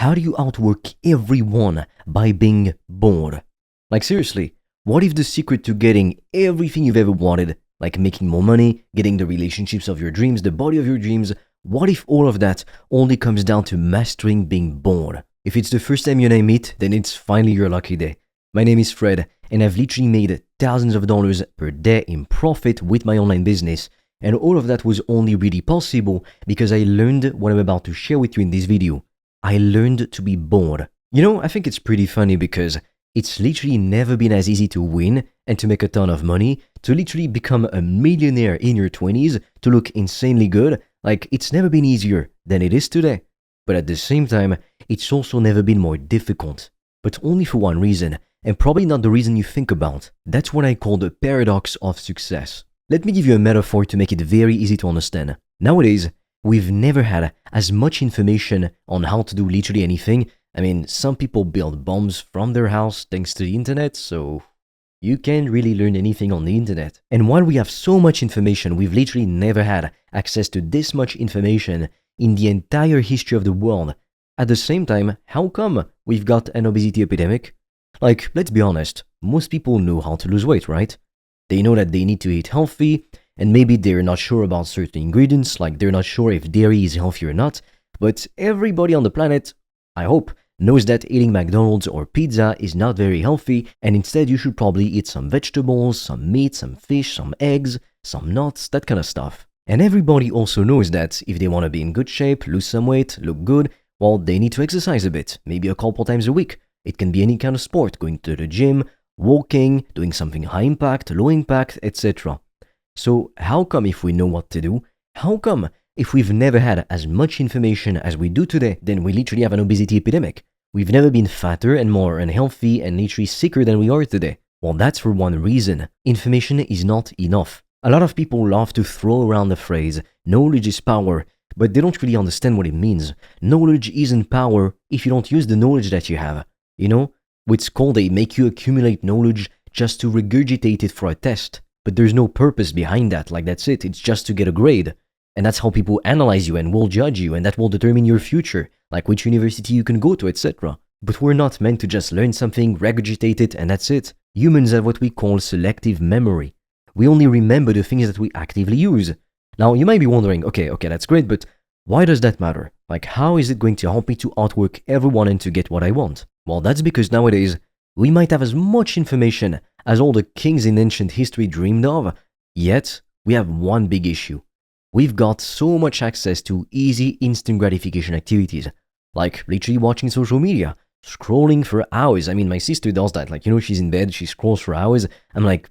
How do you outwork everyone by being bored? Like seriously, what if the secret to getting everything you've ever wanted, like making more money, getting the relationships of your dreams, the body of your dreams, what if all of that only comes down to mastering being bored? If it's the first time you and I meet, then it's finally your lucky day. My name is Fred, and I've literally made thousands of dollars per day in profit with my online business. And all of that was only really possible because I learned what I'm about to share with you in this video. I learned to be bored. You know, I think it's pretty funny because it's literally never been as easy to win and to make a ton of money, to literally become a millionaire in your 20s, to look insanely good. Like, it's never been easier than it is today. But at the same time, it's also never been more difficult. But only for one reason, and probably not the reason you think about. That's what I call the paradox of success. Let me give you a metaphor to make it very easy to understand. Nowadays, we've never had as much information on how to do literally anything. I mean, some people build bombs from their house thanks to the internet, so you can't really learn anything on the internet. And while we have so much information, we've literally never had access to this much information in the entire history of the world. At the same time, how come we've got an obesity epidemic? Like, let's be honest, most people know how to lose weight, right? They know that they need to eat healthy, and maybe they're not sure about certain ingredients, like they're not sure if dairy is healthy or not, but everybody on the planet, I hope, knows that eating McDonald's or pizza is not very healthy, and instead you should probably eat some vegetables, some meat, some fish, some eggs, some nuts, that kind of stuff. And everybody also knows that if they want to be in good shape, lose some weight, look good, well, they need to exercise a bit, maybe a couple times a week. It can be any kind of sport, going to the gym, walking, doing something high impact, low impact, etc. So how come if we know what to do, how come if we've never had as much information as we do today, then we literally have an obesity epidemic? We've never been fatter and more unhealthy and literally sicker than we are today. Well, that's for one reason. Information is not enough. A lot of people love to throw around the phrase, knowledge is power, but they don't really understand what it means. Knowledge isn't power if you don't use the knowledge that you have. You know? It's called they make you accumulate knowledge just to regurgitate it for a test. But there's no purpose behind that, like that's it, it's just to get a grade. And that's how people analyze you and will judge you, and that will determine your future, like which university you can go to, etc. But we're not meant to just learn something, regurgitate it, and that's it. Humans have what we call selective memory. We only remember the things that we actively use. Now, you might be wondering, okay, that's great, but why does that matter? Like, how is it going to help me to outwork everyone and to get what I want? Well, that's because nowadays, we might have as much information as all the kings in ancient history dreamed of, yet we have one big issue. We've got so much access to easy instant gratification activities, like literally watching social media, scrolling for hours. I mean, my sister does that, like, she's in bed, she scrolls for hours. I'm like,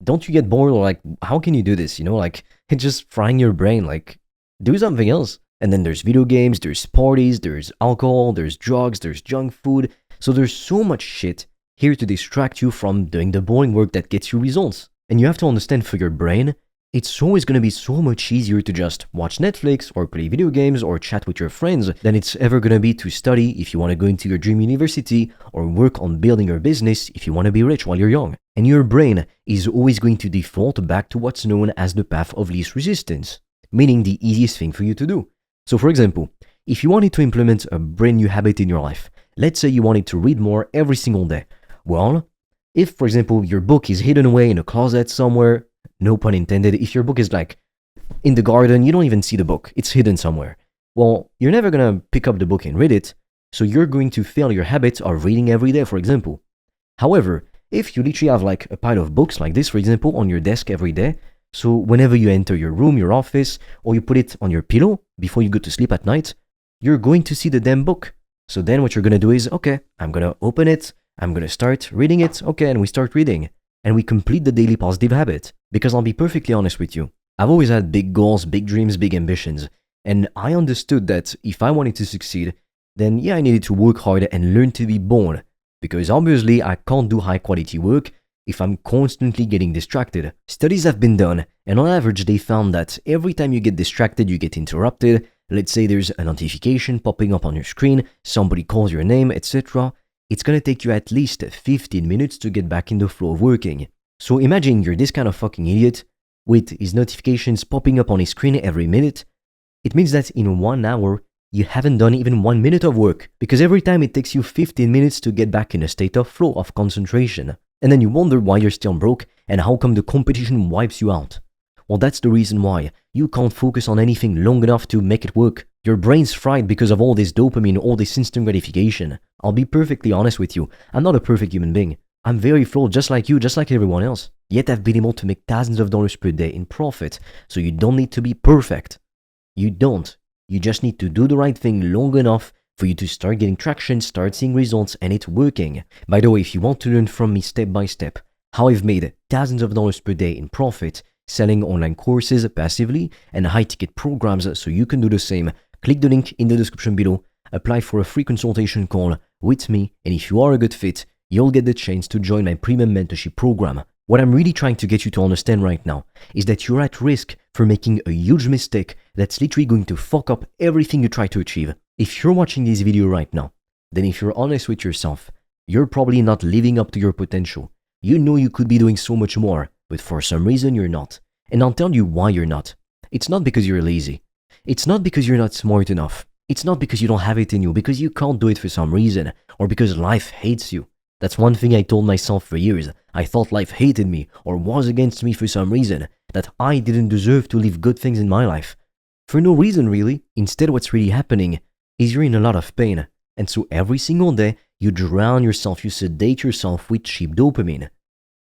don't you get bored? Or like, how can you do this? Like, it's just frying your brain, like, do something else. And then there's video games, there's parties, there's alcohol, there's drugs, there's junk food. So there's so much shit here to distract you from doing the boring work that gets you results. And you have to understand, for your brain, it's always going to be so much easier to just watch Netflix or play video games or chat with your friends than it's ever going to be to study if you want to go into your dream university or work on building your business if you want to be rich while you're young. And your brain is always going to default back to what's known as the path of least resistance, meaning the easiest thing for you to do. So for example, if you wanted to implement a brand new habit in your life, let's say you wanted to read more every single day. Well, if, for example, your book is hidden away in a closet somewhere, no pun intended, if your book is like in the garden, you don't even see the book, it's hidden somewhere. Well, you're never gonna pick up the book and read it, so you're going to fail your habit of reading every day, for example. However, if you literally have like a pile of books like this, for example, on your desk every day, so whenever you enter your room, your office, or you put it on your pillow before you go to sleep at night, you're going to see the damn book. So then what you're gonna do is, okay, I'm gonna open it, I'm gonna start reading it, okay, and we start reading. And we complete the daily positive habit. Because I'll be perfectly honest with you, I've always had big goals, big dreams, big ambitions. And I understood that if I wanted to succeed, then yeah, I needed to work hard and learn to be bored. Because obviously I can't do high quality work if I'm constantly getting distracted. Studies have been done, and on average they found that every time you get distracted, you get interrupted. Let's say there's a notification popping up on your screen, somebody calls your name, etc. It's gonna take you at least 15 minutes to get back in the flow of working. So imagine you're this kind of fucking idiot with his notifications popping up on his screen every minute. It means that in 1 hour, you haven't done even 1 minute of work, because every time it takes you 15 minutes to get back in a state of flow, of concentration. And then you wonder why you're still broke and how come the competition wipes you out. Well, that's the reason why you can't focus on anything long enough to make it work. Your brain's fried because of all this dopamine, all this instant gratification. I'll be perfectly honest with you, I'm not a perfect human being. I'm very flawed, just like you, just like everyone else. Yet I've been able to make thousands of dollars per day in profit. So you don't need to be perfect. You don't. You just need to do the right thing long enough for you to start getting traction, start seeing results, and it's working. By the way, if you want to learn from me step by step how I've made thousands of dollars per day in profit, selling online courses passively and high-ticket programs so you can do the same, click the link in the description below, apply for a free consultation call with me, and if you are a good fit, you'll get the chance to join my premium mentorship program. What I'm really trying to get you to understand right now is that you're at risk for making a huge mistake that's literally going to fuck up everything you try to achieve. If you're watching this video right now, then if you're honest with yourself, you're probably not living up to your potential. You know you could be doing so much more, but for some reason you're not. And I'll tell you why you're not. It's not because you're lazy. It's not because you're not smart enough. It's not because you don't have it in you, because you can't do it for some reason, or because life hates you. That's one thing I told myself for years. I thought life hated me or was against me for some reason, that I didn't deserve to live good things in my life. For no reason really. Instead, what's really happening is you're in a lot of pain. And so every single day, you drown yourself, you sedate yourself with cheap dopamine.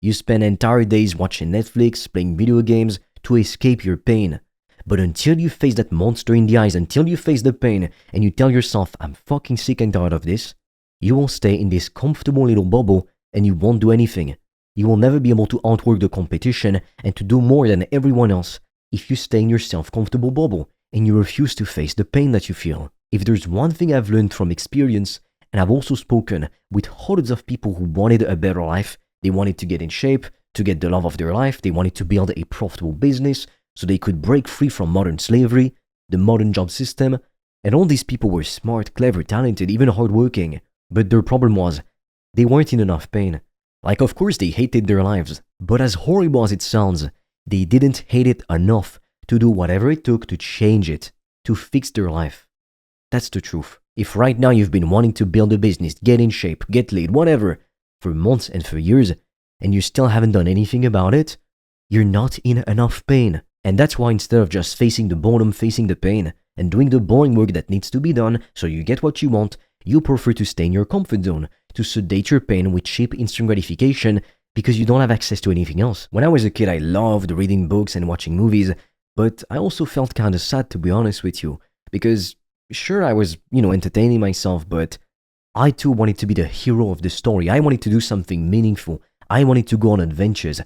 You spend entire days watching Netflix, playing video games to escape your pain. But until you face that monster in the eyes, until you face the pain, and you tell yourself, I'm fucking sick and tired of this, you will stay in this comfortable little bubble and you won't do anything. You will never be able to outwork the competition and to do more than everyone else if you stay in your self-comfortable bubble and you refuse to face the pain that you feel. If there's one thing I've learned from experience, and I've also spoken with hundreds of people who wanted a better life, they wanted to get in shape, to get the love of their life, they wanted to build a profitable business so they could break free from modern slavery, the modern job system, and all these people were smart, clever, talented, even hardworking. But their problem was, they weren't in enough pain. Like, of course they hated their lives, but as horrible as it sounds, they didn't hate it enough to do whatever it took to change it, to fix their life. That's the truth. If right now you've been wanting to build a business, get in shape, get laid, whatever, for months and for years, and you still haven't done anything about it, you're not in enough pain. And that's why instead of just facing the boredom, facing the pain, and doing the boring work that needs to be done so you get what you want, you prefer to stay in your comfort zone, to sedate your pain with cheap instant gratification because you don't have access to anything else. When I was a kid, I loved reading books and watching movies, but I also felt kind of sad, to be honest with you, because sure, I was, entertaining myself, but I too wanted to be the hero of the story. I wanted to do something meaningful. I wanted to go on adventures.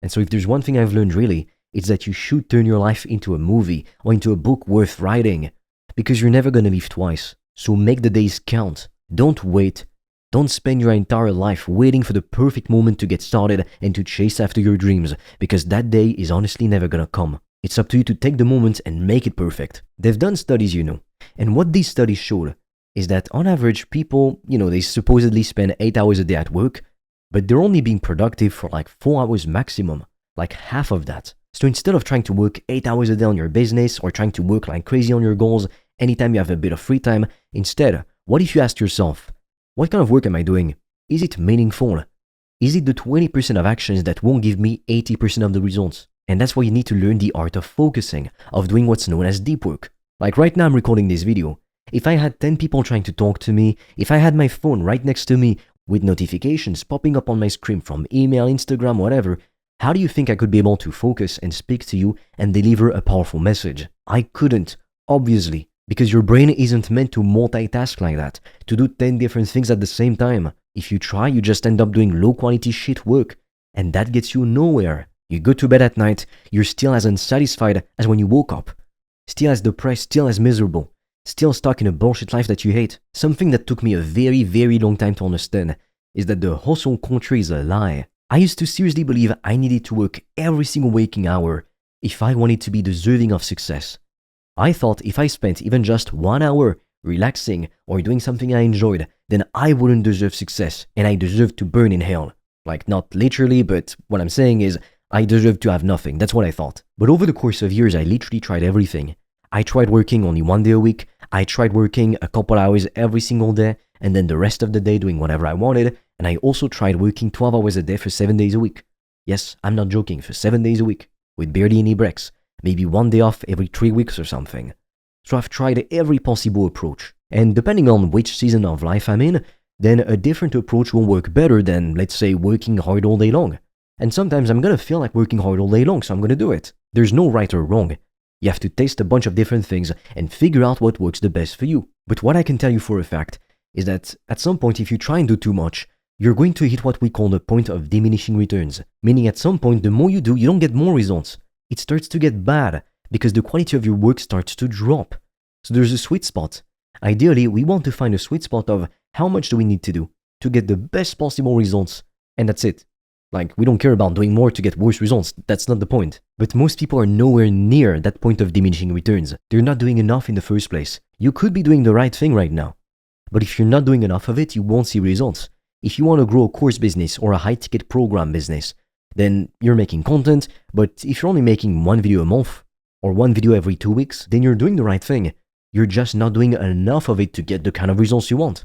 And so if there's one thing I've learned really, it's that you should turn your life into a movie or into a book worth writing, because you're never going to live twice. So make the days count. Don't wait. Don't spend your entire life waiting for the perfect moment to get started and to chase after your dreams, because that day is honestly never gonna come. It's up to you to take the moment and make it perfect. They've done studies, and what these studies showed is that on average, people, they supposedly spend 8 hours a day at work, but they're only being productive for like 4 hours maximum, like half of that. So instead of trying to work 8 hours a day on your business or trying to work like crazy on your goals anytime you have a bit of free time, instead, what if you ask yourself, what kind of work am I doing? Is it meaningful? Is it the 20% of actions that won't give me 80% of the results? And that's why you need to learn the art of focusing, of doing what's known as deep work. Like right now I'm recording this video. If I had 10 people trying to talk to me, if I had my phone right next to me with notifications popping up on my screen from email, Instagram, whatever, how do you think I could be able to focus and speak to you and deliver a powerful message? I couldn't, obviously, because your brain isn't meant to multitask like that, to do 10 different things at the same time. If you try, you just end up doing low quality shit work, and that gets you nowhere. You go to bed at night, you're still as unsatisfied as when you woke up, still as depressed, still as miserable, still stuck in a bullshit life that you hate. Something that took me a very, very long time to understand is that the hustle culture is a lie. I used to seriously believe I needed to work every single waking hour if I wanted to be deserving of success. I thought if I spent even just 1 hour relaxing or doing something I enjoyed, then I wouldn't deserve success and I deserved to burn in hell. Like, not literally, but what I'm saying is I deserved to have nothing. That's what I thought. But over the course of years, I literally tried everything. I tried working only 1 day a week. I tried working a couple hours every single day and then the rest of the day doing whatever I wanted. And I also tried working 12 hours a day for 7 days a week. Yes, I'm not joking, for 7 days a week, with barely any breaks, maybe one day off every 3 weeks or something. So I've tried every possible approach. And depending on which season of life I'm in, then a different approach will work better than, let's say, working hard all day long. And sometimes I'm gonna feel like working hard all day long, so I'm gonna do it. There's no right or wrong. You have to taste a bunch of different things and figure out what works the best for you. But what I can tell you for a fact is that at some point, if you try and do too much, you're going to hit what we call the point of diminishing returns. Meaning at some point, the more you do, you don't get more results. It starts to get bad because the quality of your work starts to drop. So there's a sweet spot. Ideally, we want to find a sweet spot of how much do we need to do to get the best possible results, and that's it. Like, we don't care about doing more to get worse results, that's not the point. But most people are nowhere near that point of diminishing returns. They're not doing enough in the first place. You could be doing the right thing right now, but if you're not doing enough of it, you won't see results. If you want to grow a course business or a high-ticket program business, then you're making content, but if you're only making one video a month, or one video every 2 weeks, then you're doing the right thing. You're just not doing enough of it to get the kind of results you want.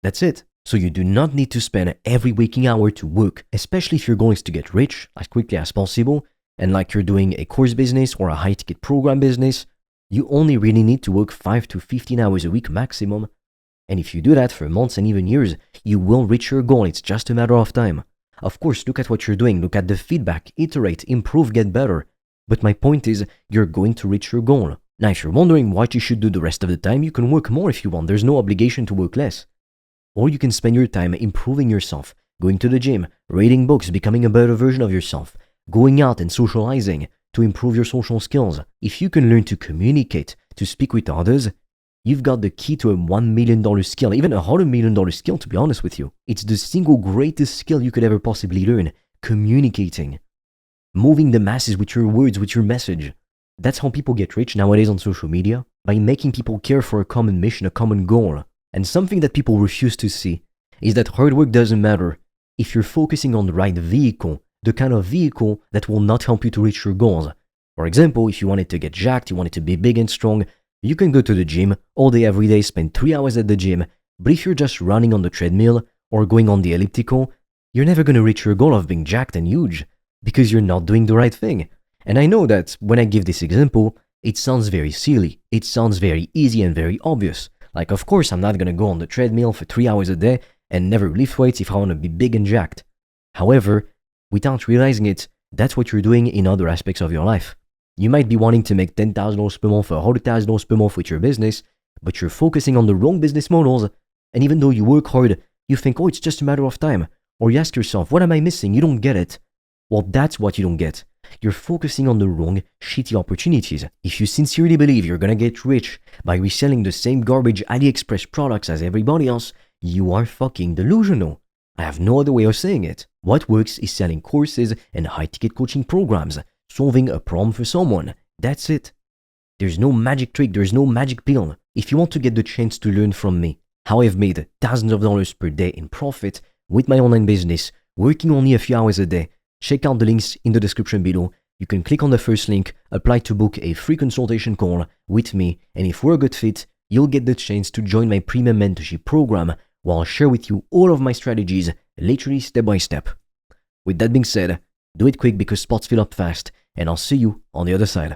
That's it. So you do not need to spend every waking hour to work, especially if your goal is to get rich as quickly as possible, and like you're doing a course business or a high-ticket program business, you only really need to work 5 to 15 hours a week maximum. And if you do that for months and even years, you will reach your goal. It's just a matter of time. Of course, look at what you're doing, look at the feedback, iterate, improve, get better. But my point is, you're going to reach your goal. Now, if you're wondering what you should do the rest of the time, you can work more if you want. There's no obligation to work less. Or you can spend your time improving yourself, going to the gym, reading books, becoming a better version of yourself, going out and socializing to improve your social skills. If you can learn to communicate, to speak with others, you've got the key to a $1 million skill, even a $100 million skill, to be honest with you. It's the single greatest skill you could ever possibly learn, communicating. Moving the masses with your words, with your message. That's how people get rich nowadays on social media, by making people care for a common mission, a common goal. And something that people refuse to see is that hard work doesn't matter if you're focusing on the right vehicle, the kind of vehicle that will not help you to reach your goals. For example, if you wanted to get jacked, you wanted to be big and strong, you can go to the gym all day, every day, spend 3 hours at the gym. But if you're just running on the treadmill or going on the elliptical, you're never going to reach your goal of being jacked and huge because you're not doing the right thing. And I know that when I give this example, it sounds very silly. It sounds very easy and very obvious. Like, of course, I'm not going to go on the treadmill for 3 hours a day and never lift weights if I want to be big and jacked. However, without realizing it, that's what you're doing in other aspects of your life. You might be wanting to make $10,000 per month or $100,000 per month with your business, but you're focusing on the wrong business models. And even though you work hard, you think, oh, it's just a matter of time. Or you ask yourself, what am I missing? You don't get it. Well, that's what you don't get. You're focusing on the wrong, shitty opportunities. If you sincerely believe you're gonna get rich by reselling the same garbage AliExpress products as everybody else, you are fucking delusional. I have no other way of saying it. What works is selling courses and high-ticket coaching programs, solving a problem for someone. That's it. There's no magic trick, there's no magic pill. If you want to get the chance to learn from me how I've made thousands of dollars per day in profit with my online business, working only a few hours a day, check out the links in the description below. You can click on the first link, apply to book a free consultation call with me, and if we're a good fit, you'll get the chance to join my premium mentorship program where I'll share with you all of my strategies, literally step by step. With that being said, do it quick because spots fill up fast, and I'll see you on the other side.